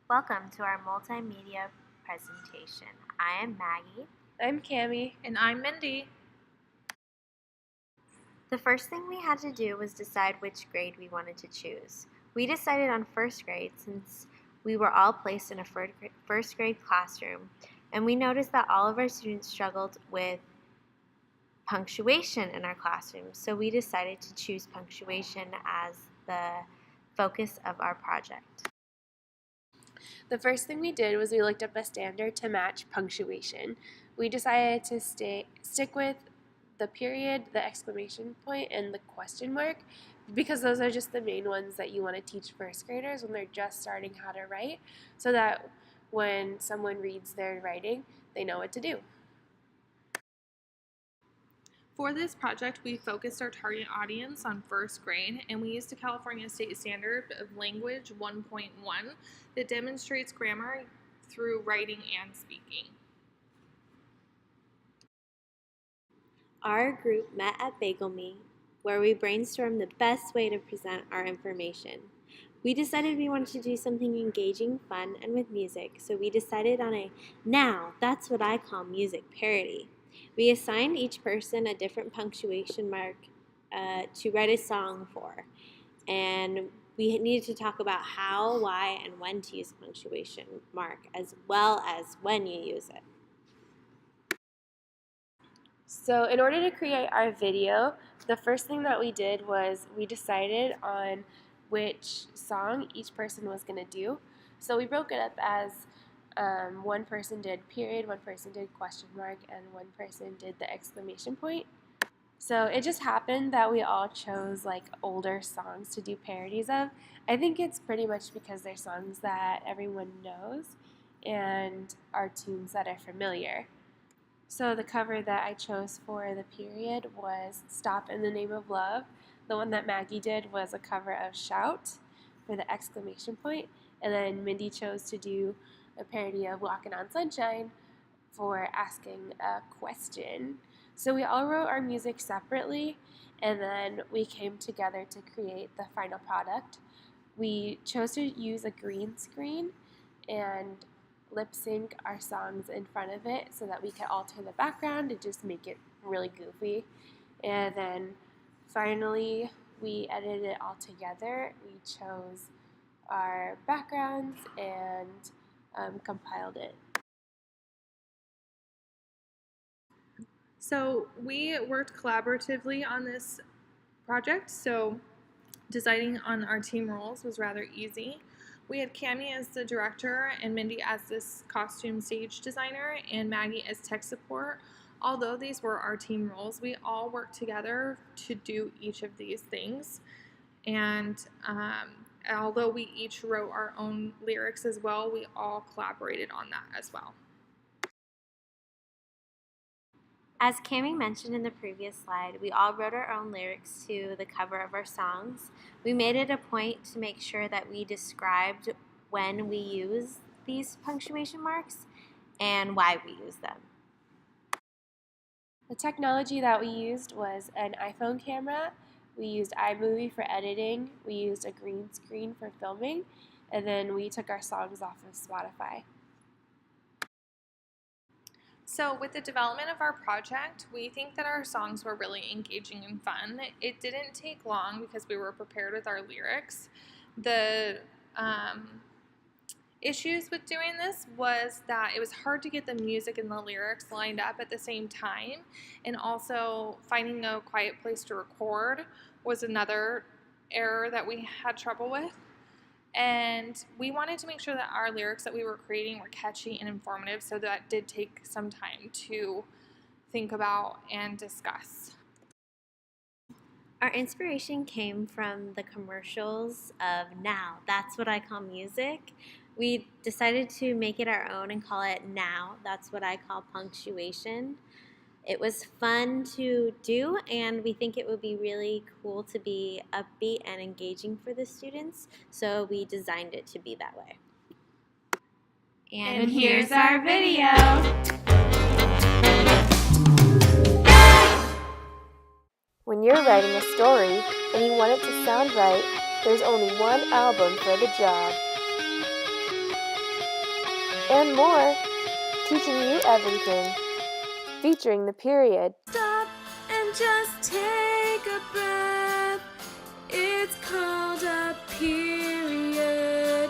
Welcome to our multimedia presentation. I am Maggie. I'm Cammie. And I'm Mindy. The first thing we had to do was decide which grade we wanted to choose. We decided on first grade since we were all placed in a first grade classroom, and we noticed that all of our students struggled with punctuation in our classroom, so we decided to choose punctuation as the focus of our project. The first thing we did was we looked up a standard to match punctuation. We decided to stick with the period, the exclamation point, and the question mark because those are just the main ones that you want to teach first graders when they're just starting how to write, so that when someone reads their writing, they know what to do. For this project, we focused our target audience on first grade, and we used the California State Standard of Language 1.1 that demonstrates grammar through writing and speaking. Our group met at Bagel Me, where we brainstormed the best way to present our information. We decided we wanted to do something engaging, fun, and with music, so we decided on a "Now, that's what I call music" parody. We assigned each person a different punctuation mark to write a song for, and we needed to talk about how, why, and when to use a punctuation mark, as well as when you use it. So in order to create our video, the first thing that we did was we decided on which song each person was going to do. So we broke it up as one person did period, one person did question mark, and one person did the exclamation point. So it just happened that we all chose like older songs to do parodies of. I think it's pretty much because they're songs that everyone knows and are tunes that are familiar. So the cover that I chose for the period was Stop in the Name of Love. The one that Maggie did was a cover of Shout for the exclamation point. And then Mindy chose to do a parody of Walking on Sunshine for asking a question. So we all wrote our music separately, and then we came together to create the final product. We chose to use a green screen and lip sync our songs in front of it so that we could alter the background and just make it really goofy. And then finally we edited it all together. We chose our backgrounds and compiled it. So we worked collaboratively on this project, so deciding on our team roles was rather easy. We had Cammie as the director and Mindy as this costume stage designer and Maggie as tech support. Although these were our team roles, we all worked together to do each of these things. And although we each wrote our own lyrics as well, we all collaborated on that as well. As Cammie mentioned in the previous slide, we all wrote our own lyrics to the cover of our songs. We made it a point to make sure that we described when we use these punctuation marks and why we use them. The technology that we used was an iPhone camera. We used iMovie for editing. We used a green screen for filming. And then we took our songs off of Spotify. So with the development of our project, we think that our songs were really engaging and fun. It didn't take long because we were prepared with our lyrics. The issues with doing this was that it was hard to get the music and the lyrics lined up at the same time, and also finding a quiet place to record was another error that we had trouble with. And we wanted to make sure that our lyrics that we were creating were catchy and informative, so that did take some time to think about and discuss. Our inspiration came from the commercials of "Now, That's What I Call Music." We decided to make it our own and call it "Now, That's What I Call Punctuation." It was fun to do, and we think it would be really cool to be upbeat and engaging for the students, so we designed it to be that way. And here's our video. When you're writing a story and you want it to sound right, there's only one album for the job. and more, teaching you everything, featuring the period. Stop and just take a breath. It's called a period.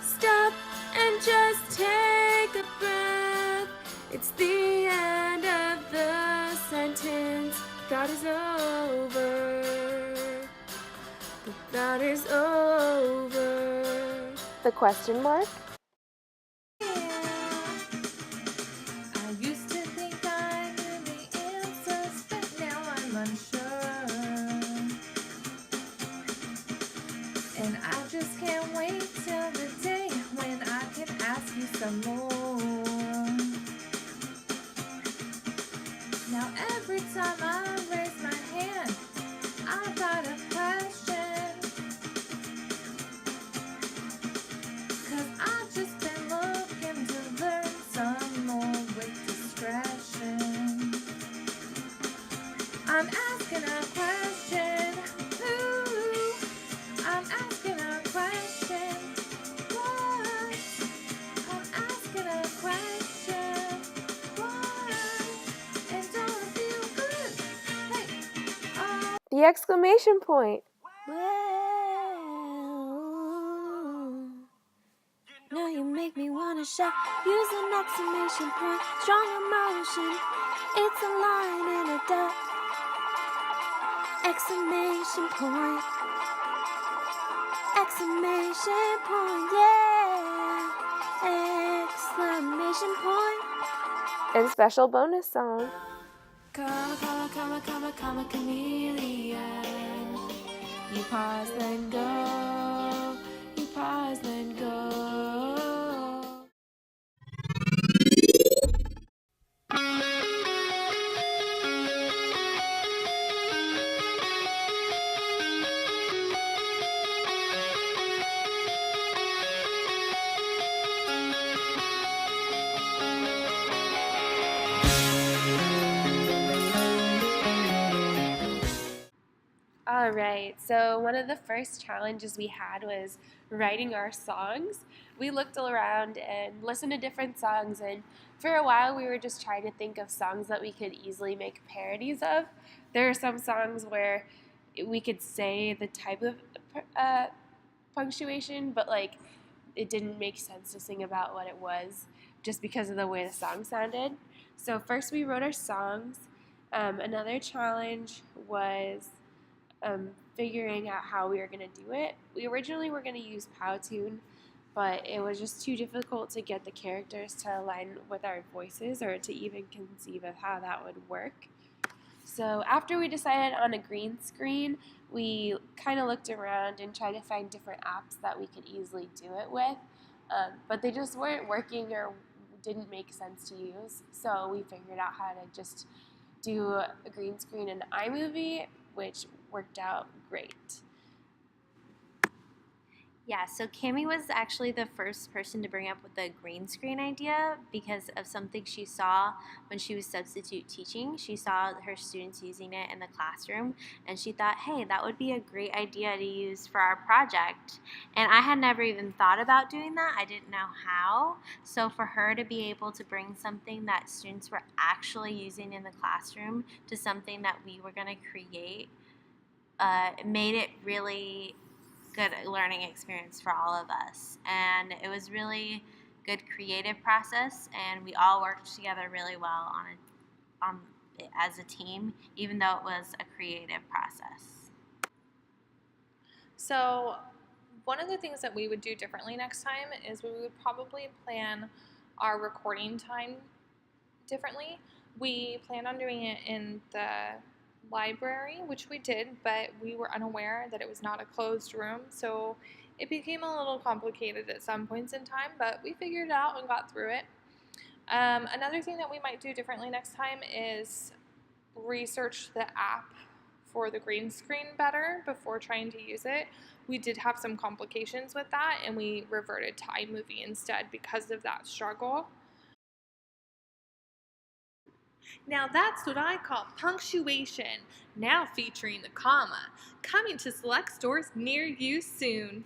Stop and just take a breath. It's the end of the sentence. Thought is over. The thought is over. The question mark? I used to think I knew the answers, but now I'm unsure. And I just can't wait till the day when I can ask you some more. Now every time I raise my hand, I got a question. 'Cause I've just been looking to learn some more with discretion. I'm asking a question. Ooh, I'm asking a question. What? I'm asking a question. What? And don't it feel good? Hey, oh. The exclamation point. Well, now you make me wanna shout. Use an exclamation point, strong emotion. It's a line in a dot. Exclamation point. Exclamation point, yeah. Exclamation point. And special bonus song. Comma, chameleon. You pause, then go. You pause, then go. All right, so one of the first challenges we had was writing our songs. We looked around and listened to different songs, and for a while we were just trying to think of songs that we could easily make parodies of. There are some songs where we could say the type of punctuation, but like it didn't make sense to sing about what it was just because of the way the song sounded. So first we wrote our songs. Another challenge was figuring out how we were going to do it. We originally were going to use Powtoon, but it was just too difficult to get the characters to align with our voices or to even conceive of how that would work. So after we decided on a green screen, we kind of looked around and tried to find different apps that we could easily do it with, but they just weren't working or didn't make sense to use. So we figured out how to just do a green screen in iMovie, which worked out great. Yeah, so Cami was actually the first person to bring up with the green screen idea because of something she saw when she was substitute teaching. She saw her students using it in the classroom, and she thought, hey, that would be a great idea to use for our project. And I had never even thought about doing that. I didn't know how. So for her to be able to bring something that students were actually using in the classroom to something that we were going to create made it really good learning experience for all of us, and it was really good creative process, and we all worked together really well on it as a team, even though it was a creative process. So one of the things that we would do differently next time is we would probably plan our recording time differently. We planned on doing it in the library, which we did, but we were unaware that it was not a closed room, so it became a little complicated at some points in time, but we figured it out and got through it. Another thing that we might do differently next time is research the app for the green screen better before trying to use it. We did have some complications with that, and we reverted to iMovie instead because of that struggle. Now that's what I call punctuation, now featuring the comma, coming to select stores near you soon.